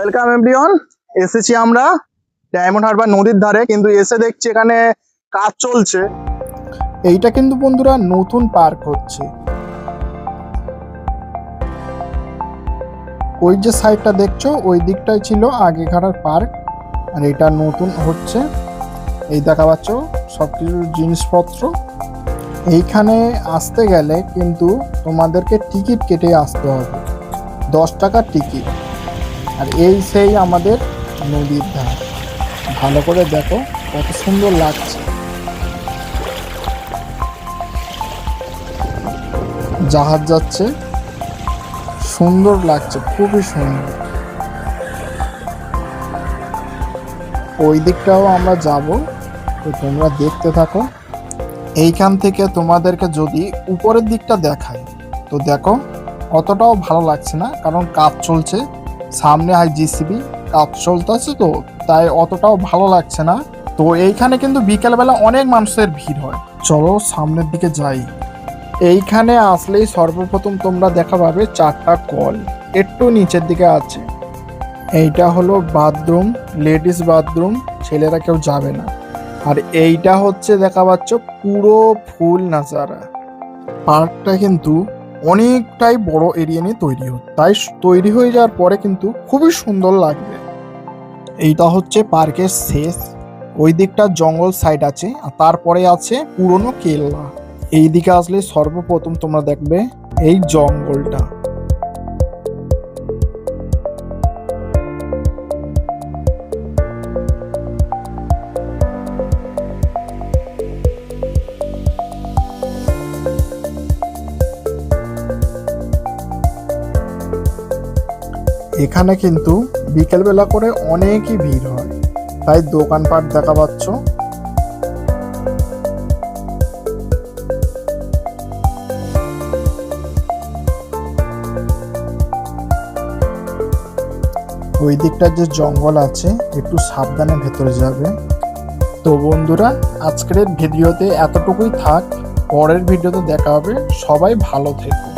Welcome everyone. এসেছি আমরা diamond Harbour নদীর ধারে, কিন্তু এসে দেখছি এখানে কাজ চলছে। এইটা কিন্তু বন্ধুরা নতুন পার্ক হচ্ছে। ওই যে সাইডটা দেখছো ওই দিকটাই ছিল আগেকার পার্ক, আর এটা নতুন হচ্ছে। এই দেখা পাচ্ছ সব কিছু জিনিসপত্র। এইখানে আসতে গেলে কিন্তু তোমাদেরকে টিকিট কেটে আসতে হবে, 10 টাকার টিকিট। আর এই সেই আমাদের নদীর ধার, ভালো করে দেখো কত সুন্দর লাগছে। জাহাজ যাচ্ছে, সুন্দর লাগছে, খুবই সুন্দর। ওই দিকটাও আমরা যাব, তো তোমরা দেখতে থাকো। এইখান থেকে তোমাদেরকে যদি উপরের দিকটা দেখায় তো দেখো অতটাও ভালো লাগছে না, কারণ কাজ চলছে সামনে। জিসিবি কাজ চলতেছে, তো তাই অতটাও ভালো লাগছে না। তো এইখানে কিন্তু বিকেলবেলা অনেক মানুষের ভিড় হয়। চলো সামনের দিকে যাই। এইখানে আসলেই সর্বপ্রথম তোমরা দেখা পাবে 4টা কল, একটু নিচের দিকে আছে। এইটা হলো বাথরুম, লেডিস বাথরুম, ছেলেরা কেউ যাবে না। আর এইটা হচ্ছে দেখা পাচ্ছ পুরো ফুল নাজারা। পার্কটা কিন্তু অনেকটাই বড় এরিয়া নিয়ে তৈরি হচ্ছে, তাই তৈরি হয়ে যাওয়ার পরে কিন্তু খুবই সুন্দর লাগবে। এইটা হচ্ছে পার্কের শেষ, ওই দিকটা জঙ্গল সাইড আছে, আর তারপরে আছে পুরনো কেল্লা। এই দিকে আসলে সর্বপ্রথম তোমরা দেখবে এই জঙ্গলটা। এখানে কিন্তু বিকেলবেলা করে অনেকই ভিড় হয়, তাই দোকানপাট দেখা পাচ্ছ। ওই দিকটা যে জঙ্গল আছে, একটু সাবধানে ভেতরে যাবে। তো বন্ধুরা, আজকের ভিডিওতে এতটুকুই থাক, পরের ভিডিওতে দেখা হবে। সবাই ভালো থেকো।